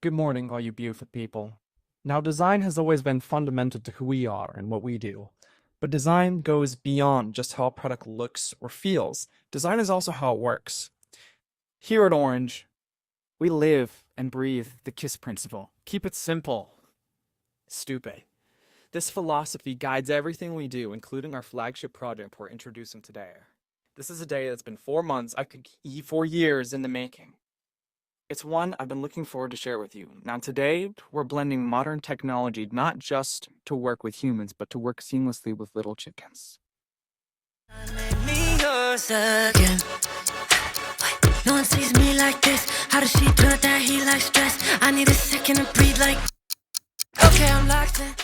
Good morning, all you beautiful people. Now, design has always been fundamental to who we are and what we do. But design goes beyond just how a product looks or feels. Design is also how it works. Here at Orange, we live and breathe the KISS principle. Keep it simple. Stupid. This philosophy guides everything we do, including our flagship project we're introducing today. This is a day that's been 4 months, 4 years in the making. It's one I've been looking forward to share with you. Now today, we're blending modern technology not just to work with humans, but to work seamlessly with little chickens. No one sees me like this. How does she do that? He like stress. I need a second to breathe like. Okay, I'm locked in.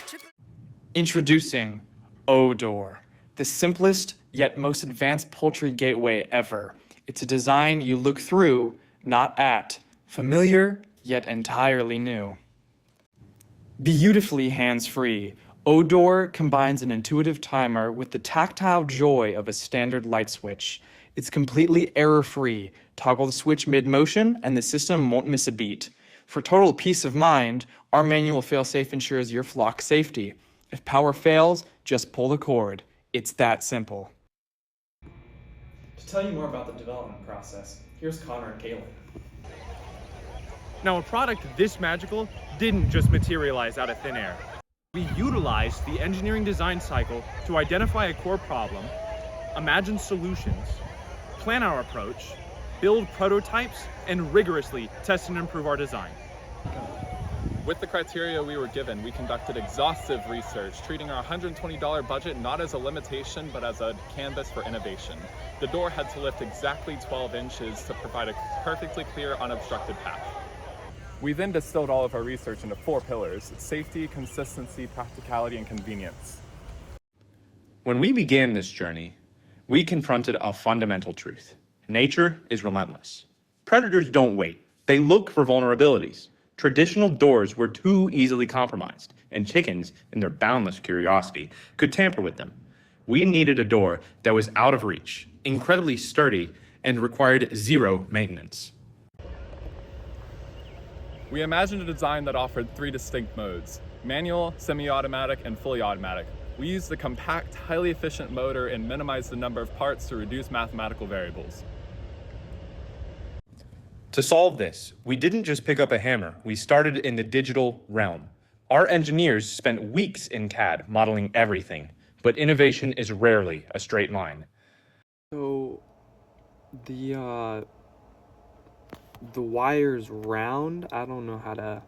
Introducing Odor, the simplest yet most advanced poultry gateway ever. It's a design you look through, not at. Familiar, yet entirely new. Beautifully hands-free, Odor combines an intuitive timer with the tactile joy of a standard light switch. It's completely error-free. Toggle the switch mid-motion and the system won't miss a beat. For total peace of mind, our manual failsafe ensures your flock's safety. If power fails, just pull the cord. It's that simple. To tell you more about the development process, here's Connor and Kaylin. Now, a product this magical didn't just materialize out of thin air. We utilized the engineering design cycle to identify a core problem, imagine solutions, plan our approach, build prototypes, and rigorously test and improve our design. With the criteria we were given, we conducted exhaustive research, treating our $120 budget not as a limitation, but as a canvas for innovation. The door had to lift exactly 12 inches to provide a perfectly clear, unobstructed path. We then distilled all of our research into 4 pillars: safety, consistency, practicality, and convenience. When we began this journey, we confronted a fundamental truth. Nature is relentless. Predators don't wait. They look for vulnerabilities. Traditional doors were too easily compromised, and chickens, in their boundless curiosity, could tamper with them. We needed a door that was out of reach, incredibly sturdy, and required zero maintenance. We imagined a design that offered 3 distinct modes: manual, semi-automatic, and fully automatic. We used the compact, highly efficient motor and minimized the number of parts to reduce mathematical variables. To solve this, we didn't just pick up a hammer, we started in the digital realm. Our engineers spent weeks in CAD modeling everything, but innovation is rarely a straight line. So, the wire's round. I don't know how to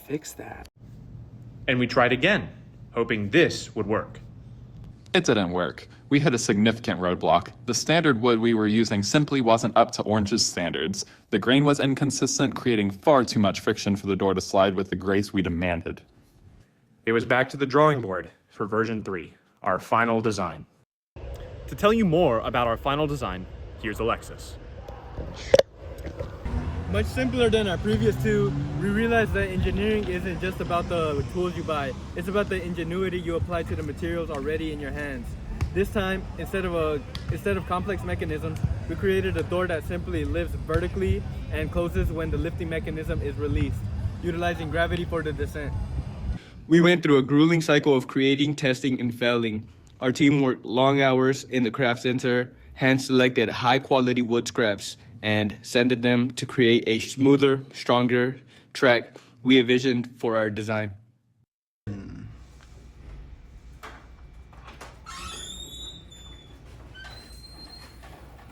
fix that. And we tried again, hoping this would work. It didn't work. We hit a significant roadblock. The standard wood we were using simply wasn't up to Orange's standards. The grain was inconsistent, creating far too much friction for the door to slide with the grace we demanded. It was back to the drawing board for version 3, our final design. To tell you more about our final design, here's Alexis. Much simpler than our previous 2, we realized that engineering isn't just about the tools you buy, it's about the ingenuity you apply to the materials already in your hands. This time, instead of complex mechanisms, we created a door that simply lifts vertically and closes when the lifting mechanism is released, utilizing gravity for the descent. We went through a grueling cycle of creating, testing, and failing. Our team worked long hours in the craft center, hand-selected high-quality wood scraps, and sanded them to create a smoother, stronger track we envisioned for our design.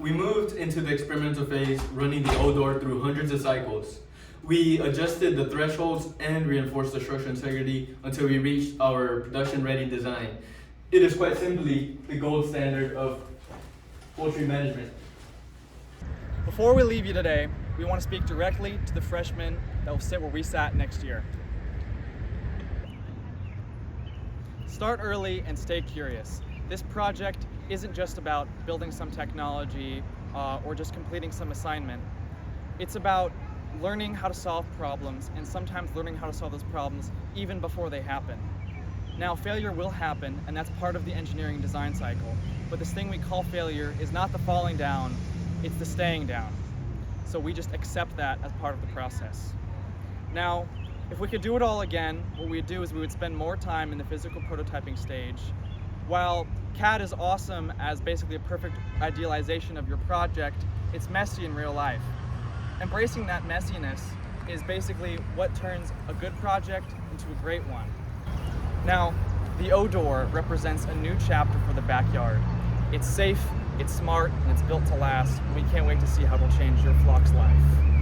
We moved into the experimental phase, running the Odor through hundreds of cycles. We adjusted the thresholds and reinforced the structural integrity until we reached our production-ready design. It is quite simply the gold standard of poultry management. Before we leave you today, we want to speak directly to the freshmen that will sit where we sat next year. Start early and stay curious. This project isn't just about building some technology or just completing some assignment. It's about learning how to solve problems and sometimes learning how to solve those problems even before they happen. Now, failure will happen, and that's part of the engineering design cycle. But this thing we call failure is not the falling down, it's the staying down. so we just accept that as part of the process. Now, if we could do it all again, what we'd do is we would spend more time in the physical prototyping stage. While CAD is awesome as basically a perfect idealization of your project, it's messy in real life. Embracing that messiness is basically what turns a good project into a great one. Now, the O-Door represents a new chapter for the backyard. It's safe, it's smart, and it's built to last. We can't wait to see how it'll change your flock's life.